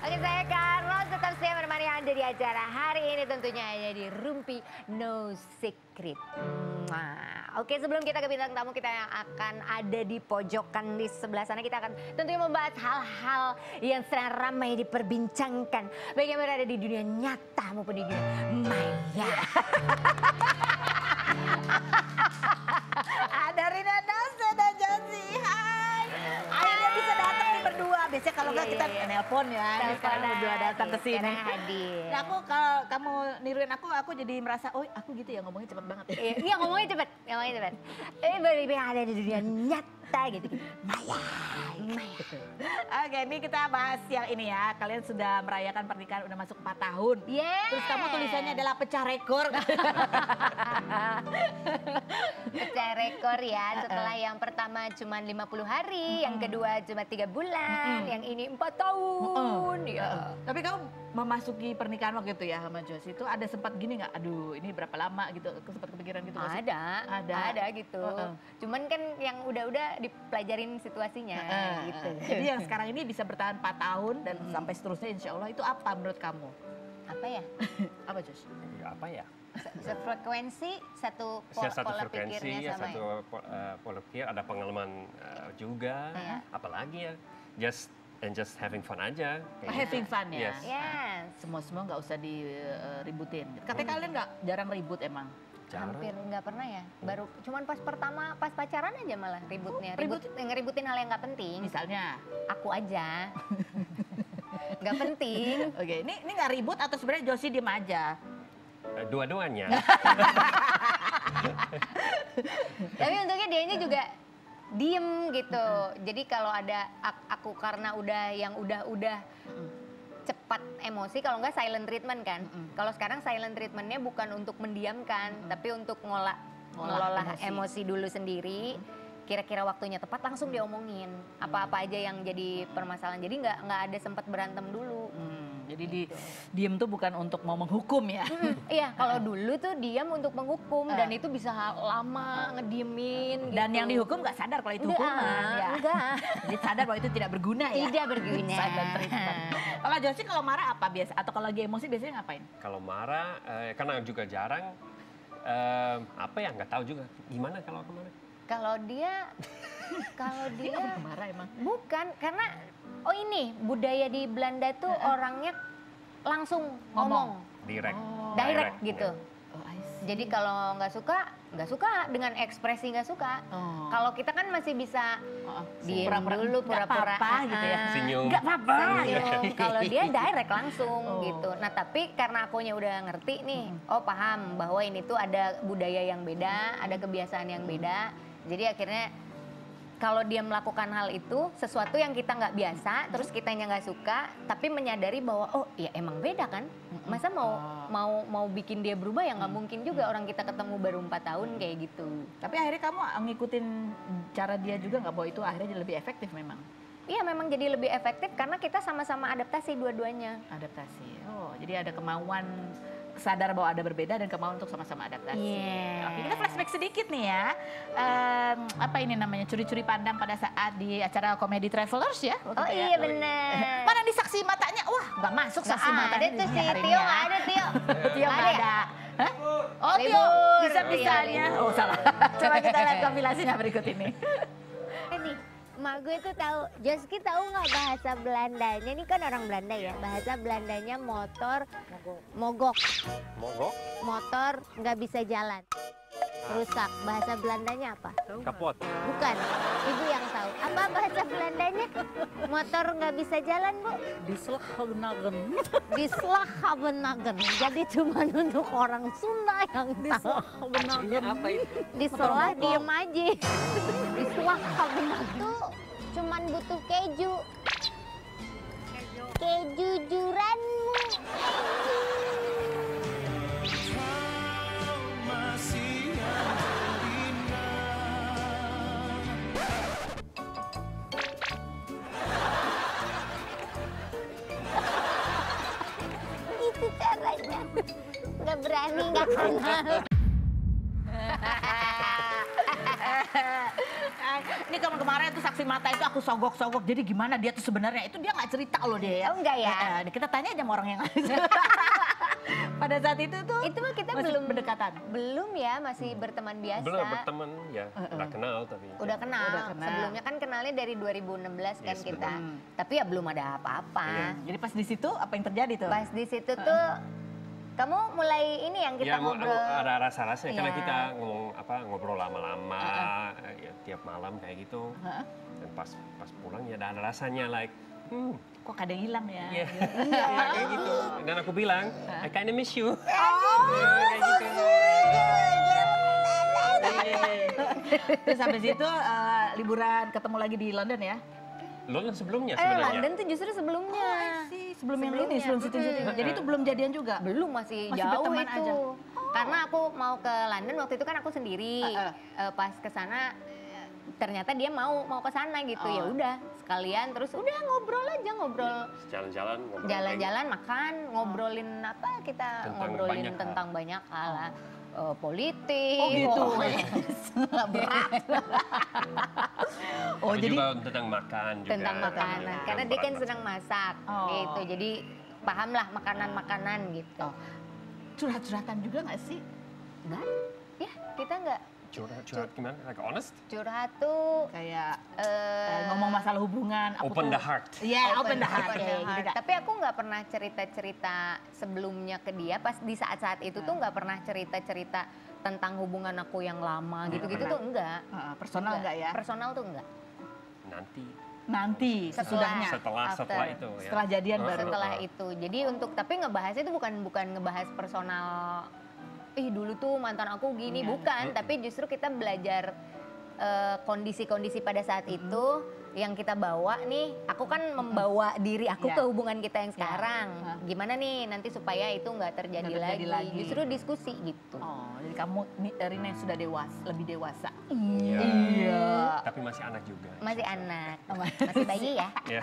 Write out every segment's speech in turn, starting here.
Oke, saya Carlos tetap setia menemani Anda di acara hari ini tentunya hanya di Rumpi No Secret. Oke, sebelum kita ke bintang tamu kita yang akan ada di pojokan di sebelah sana, kita akan tentunya membahas hal-hal yang sedang ramai diperbincangkan, baik yang berada di dunia nyata maupun di dunia maya. Ada Rina Nose dan Josie, hai. Akhirnya bisa datang nih berdua. Biasanya kalau nggak kita nelpon ya. Ini sekarang berdua datang ke sini. Hadir. Nah, aku kalau kamu niruin aku jadi merasa, oh aku gitu ya ngomongnya cepet banget ya. Iya, ngomongnya cepet. Ini baru yang ada di dunia nyata gitu. Maya. Oke, ini kita bahas yang ini ya. Kalian sudah merayakan pernikahan udah masuk 4 tahun. Yeah. Terus kamu tulisannya adalah pecah rekor. Pecah rekor ya, setelah yang pertama cuma 50 hari, yang kedua cuma 3 bulan, yang ini 4 tahun. Ya. Tapi kamu memasuki pernikahan waktu itu ya sama Josie itu ada sempat gini nggak? Aduh, ini berapa lama gitu? Sempat kepikiran gitu nggak sih? Ada gitu. Cuman kan yang udah dipelajarin situasinya gitu. Jadi yang sekarang ini bisa bertahan 4 tahun dan sampai seterusnya insya Allah itu apa menurut kamu? Apa ya? Apa Josie? Apa ya? Sefrekuensi, satu Satu pola frekuensi, pikirnya sama satu pola pikir, ada pengalaman juga. Apalagi ya, just having fun aja. Having fun ya? Yes. Yes. Semua nggak usah diributin. Katanya kalian nggak jarang ribut emang? Hampir nggak pernah ya. Baru cuman pas pacaran aja malah ributnya. Ngeributin hal yang nggak penting. Misalnya? Aku aja. Nggak penting. Oke, ini nggak ribut atau sebenarnya Josie diem aja? Dua-duanya. Tapi untungnya dianya juga diem gitu. Jadi kalau ada aku karena udah cepat emosi, kalau nggak silent treatment kan. Kalau sekarang silent treatmentnya bukan untuk mendiamkan, tapi untuk ngelola emosi dulu sendiri. Kira-kira waktunya tepat langsung diomongin apa-apa aja yang jadi permasalahan. Jadi nggak ada sempat berantem dulu. Jadi diem tuh bukan untuk mau menghukum ya? Iya, kalau dulu tuh diam untuk menghukum dan itu bisa lama ngediemin. Dan gitu. yang dihukum nggak sadar kalau itu hukuman ya? Enggak. Jadi sadar bahwa itu tidak berguna ya? Tidak berguna. Silent treatment. Kalau Josie kalau marah apa biasa? Atau kalau lagi emosi biasanya ngapain? Kalau marah, karena juga jarang, apa ya, nggak tahu juga. Gimana kalau aku marah? Kalau dia Marah emang? bukan karena ini budaya di Belanda tuh orangnya langsung ngomong. Direct. Direct gitu. Oh, I see. Jadi kalau nggak suka dengan ekspresi nggak suka. Kalau kita kan masih bisa diem dulu pura-pura gitu ya. Senyum. Nggak apa-apa. Kalau dia direct langsung gitu. Nah tapi karena akunya udah ngerti nih, paham bahwa ini tuh ada budaya yang beda, ada kebiasaan yang beda. Jadi akhirnya kalau dia melakukan hal itu, sesuatu yang kita nggak biasa, terus kitanya nggak suka, tapi menyadari bahwa ya emang beda kan. Masa mau bikin dia berubah ya nggak mungkin juga, orang kita ketemu baru 4 tahun kayak gitu. Tapi akhirnya kamu ngikutin cara dia juga nggak bahwa itu akhirnya jadi lebih efektif memang? Iya memang jadi lebih efektif karena kita sama-sama adaptasi dua-duanya. Adaptasi. Jadi ada kemauan sadar bahwa ada berbeda dan kemauan untuk sama-sama adaptasi. Oke, kita flashback sedikit nih ya. Apa ini namanya, curi-curi pandang pada saat di acara Comedy Travelers ya? Iya benar. Mana di saksi matanya? Wah, nggak masuk saksi matanya. Ada tuh si Tio, nggak ada Tio. Tio nggak ada. Hah? Oh Tio, Libur. bisa-bisanya. Oh salah. Coba kita lihat kompilasinya berikut ini. Ini, emak gue tuh tahu, Joski tahu nggak bahasa Belandanya? Ini kan orang Belanda ya. Bahasa Belandanya motor mogok. Mogok? Motor nggak bisa jalan. Rusak. Bahasa Belandanya apa? Kapot. Bukan. Ibu yang tahu. Apa bahasa Belandanya? Motor nggak bisa jalan, Bu? Dislaghavenagen. Dislaghavenagen. Jadi cuma untuk orang Sunda yang tahu. Apa itu? Diselah diem aja. Dislaghavenagen. Tuh cuman butuh keju. Kejujuranmu. Itu caranya. Nggak berani, nggak kenal. Ini kemarin tuh saksi mata itu aku sogok-sogok. Jadi gimana dia tuh sebenarnya? Itu dia nggak cerita loh dia ya. Oh enggak ya? Kita tanya aja sama orang yang pada saat itu tuh. Itu mah kita masih belum berdekatan. Belum ya, masih berteman biasa. Belum berteman ya, udah kenal tapi. Udah kenal. Udah kenal. Sebelumnya kan kenalnya dari 2016 kan Yes, kita. betul. Tapi ya belum ada apa-apa. Iya. Jadi pas di situ apa yang terjadi tuh? Pas di situ tuh kamu mulai ini yang kita Ya, ngobrol. ada rasa-rasanya karena Iya. kita ngobrol lama-lama, ya, tiap malam kayak gitu. Dan pas pulang ya ada rasanya like, Kok kadang hilang ya? iya, kayak gitu. Dan aku bilang, I kinda miss you. Oh, kayak gitu. Terus habis itu liburan ketemu lagi di London ya? London sebelumnya sebenarnya. London tuh justru sebelumnya. Sebelum yang ini, Sebelumnya. sebelum syuting. Jadi itu belum jadian juga? Belum, masih Masih jauh berteman itu. aja. Karena aku mau ke London waktu itu kan aku sendiri. Pas ke sana ternyata dia mau ke sana gitu. Ya udah, sekalian terus udah ngobrol aja, ngobrol. Jalan-jalan, ngobrol. Jalan-jalan, makan, ngobrolin apa kita Tentang ngobrolin banyak hal. tentang banyak hal lah. Politik. Oh gitu. Berat. Oh Tapi jadi juga tentang makan juga. Tentang makanan. Karena dia kan sedang masak Oh. gitu. Jadi pahamlah makanan-makanan gitu. curhat-curhatan juga nggak sih? Enggak? Ya, kita enggak Curhat gimana? Like honest? curhat tuh Kayak eh, ngomong masalah hubungan. aku Open tuh- the heart. Iya, open the heart. open the Kayak heart. gitu, Kak. Tapi aku nggak pernah cerita-cerita sebelumnya ke dia. Pas di saat-saat itu tuh nggak pernah cerita-cerita tentang hubungan aku yang lama gitu-gitu tuh enggak. Personal nggak ya? Personal tuh enggak. Nanti Nanti sesudahnya. setelah After. itu ya. Setelah jadian baru. Setelah itu. Jadi tapi ngebahasnya itu bukan ngebahas personal. Dulu tuh mantan aku gini, bukan. Tapi justru kita belajar kondisi-kondisi pada saat itu yang kita bawa nih. Aku kan membawa diri aku Iya. ke hubungan kita yang sekarang. Gimana nih nanti supaya itu nggak terjadi, Nggak terjadi lagi. Justru diskusi gitu. Oh, jadi kamu Rina yang sudah lebih dewasa. Iya. Tapi masih anak juga. Masih anak, masih bayi ya. Iya.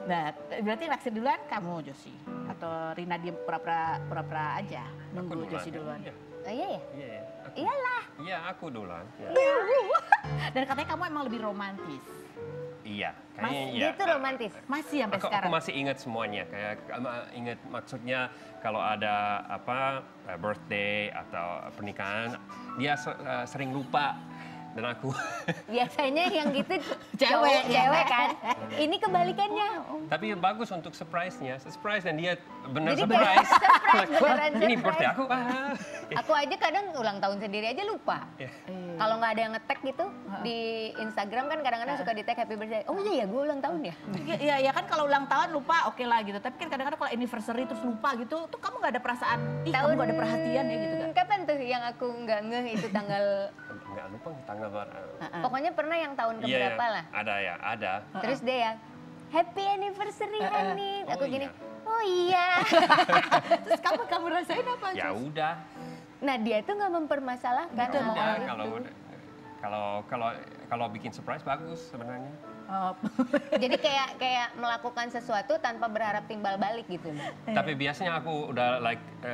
Nah, berarti naksir duluan kamu Josie atau Rina dia pura-pura aja nunggu Aku Josie duluan. Iya. Oh iya ya? Iya, iya. Aku- Iyalah. Iya, aku duluan. Ya. Dan katanya kamu emang lebih romantis. Iya, Mas, kayaknya dia iya. tuh romantis. Masih sampai Aku sekarang. masih ingat semuanya, kayak ingat maksudnya kalau ada birthday atau pernikahan, dia sering lupa dan aku Biasanya yang gitu Cewek, ya. cewek kan. Ini kebalikannya. tapi bagus untuk surprise-nya, surprise dan dia benar Jadi surprise. surprise, beneran Ini surprise. birthday aku. Aku aja kadang ulang tahun sendiri aja lupa. Iya. Kalau nggak ada yang nge-tag gitu di Instagram kan kadang-kadang suka di-tag happy birthday. Oh iya ya, gue ulang tahun ya. Iya kan kalau ulang tahun lupa oke lah gitu. Tapi kan kadang-kadang kalau anniversary terus lupa gitu, tuh kamu nggak ada perasaan, kamu nggak ada perhatian ya gitu kan? Kapan tuh yang aku nggak ngeh itu tanggal? Nggak lupa tanggal berapa. Pokoknya pernah yang tahun Iya, keberapa lah. ada ya, ada. Terus dia yang happy anniversary honey. Oh, Aku gini, iya. oh iya. Terus kamu rasain apa? Ya Jus? udah. Nah dia tuh nggak mempermasalahkan Ya sama udah, orang itu. kalau bikin surprise bagus sebenarnya. Oh. Jadi kayak melakukan sesuatu tanpa berharap timbal balik gitu. Tapi biasanya aku udah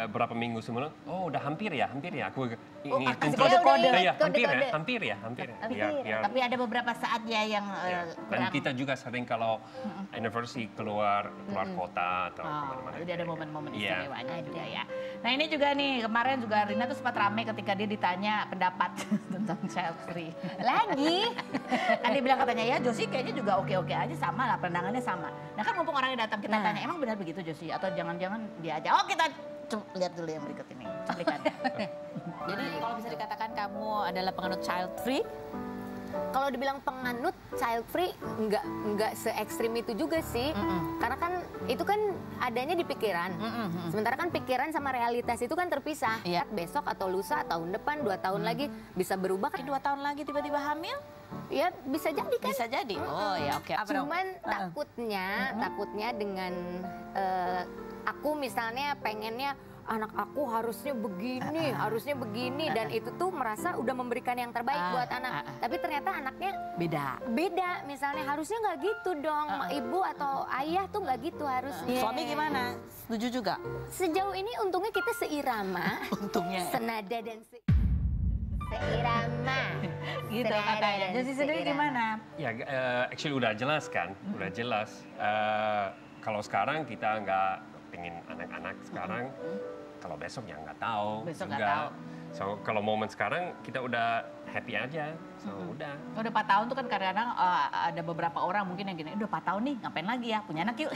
berapa minggu sebelum, udah hampir ya. Aku ini kasih kode-kode. kode-kode. Iya, Kode-kode. hampir ya. Biar- Tapi ada beberapa saat ya yang ya. Dan kurang. kita juga sering kalau anniversary keluar kota atau kemana-mana. Jadi ada momen-momen Iya. istimewanya juga ya. Nah ini juga nih, kemarin juga Rina tuh sempat rame ketika dia ditanya pendapat tentang child free. Lagi. Kan dia bilang katanya, ya Josie kayaknya juga oke-oke aja, sama lah, pandangannya sama. Nah kan mumpung orangnya datang, kita tanya, emang benar begitu Josie? Atau jangan-jangan dia aja? Oh kita lihat dulu yang berikut ini, cuplikannya. Jadi kalau bisa dikatakan kamu adalah penganut child free, Kalau dibilang penganut child free nggak se ekstrim itu juga sih. Karena kan itu kan adanya di pikiran. Sementara kan pikiran sama realitas itu kan terpisah. Iya. Besok atau lusa, tahun depan, 2 tahun lagi bisa berubah kan. 2 tahun lagi tiba-tiba hamil? Ya bisa jadi kan. Bisa jadi. Oh ya oke. Apa dong? Cuman takutnya dengan aku misalnya pengennya anak aku harusnya begini, dan itu tuh merasa udah memberikan yang terbaik buat anak. Tapi ternyata anaknya beda. Misalnya harusnya nggak gitu dong, ibu atau ayah tuh nggak gitu harusnya. Suami gimana? Setuju juga? Sejauh ini untungnya kita seirama, Untungnya. senada dan seirama. Gitu katanya. Josie sendiri gimana? Ya, actually udah jelas kan, udah jelas. Kalau sekarang kita nggak pengen anak-anak sekarang, kalau besok ya nggak tahu. Besok juga. nggak tahu. So kalau momen sekarang kita udah happy aja, so udah. Udah 4 tahun tuh kan kadang-kadang ada beberapa orang mungkin yang gini, udah 4 tahun nih ngapain lagi ya, punya anak yuk.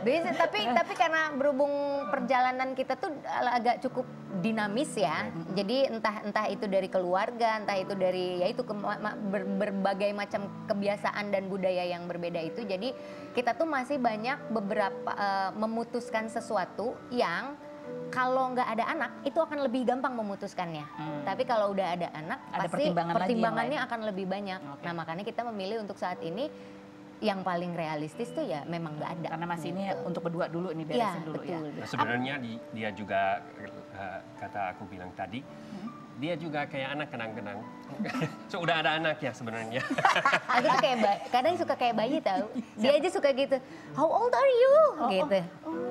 Bisa, tapi karena berhubung perjalanan kita tuh agak cukup dinamis ya. Jadi entah itu dari keluarga, entah itu dari ya itu berbagai macam kebiasaan dan budaya yang berbeda itu. Jadi kita tuh masih banyak beberapa memutuskan sesuatu yang kalau nggak ada anak itu akan lebih gampang memutuskannya. Tapi kalau udah ada anak Ada pasti pertimbangannya lain. akan lebih banyak. Oke. Nah makanya kita memilih untuk saat ini yang paling realistis tuh ya memang nggak ada. Karena masih ini gitu. untuk berdua dulu ini Iya, beresin dulu ya. betul. Nah, sebenarnya dia juga kata aku bilang tadi, dia juga kayak anak kadang-kadang. So udah ada anak ya sebenarnya. Aku tuh kayak kadang suka kayak bayi tau. Dia aja suka gitu. How old are you? Gitu.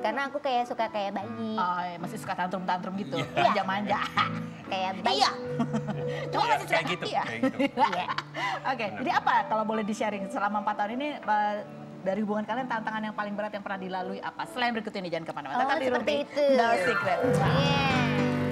Karena aku kayak suka kayak bayi. Oh, masih suka tantrum-tantrum gitu, Iya. manja-manja. Kayak bayi. Cuma Iya, masih suka kayak gitu, iya. kayak gitu. Iya. Oke, jadi apa kalau boleh di-sharing selama 4 tahun ini dari hubungan kalian tantangan yang paling berat yang pernah dilalui apa? Selain berikut ini jangan kemana-mana. Oh, Tetap di seperti Ruby, itu. No Secret. Yeah.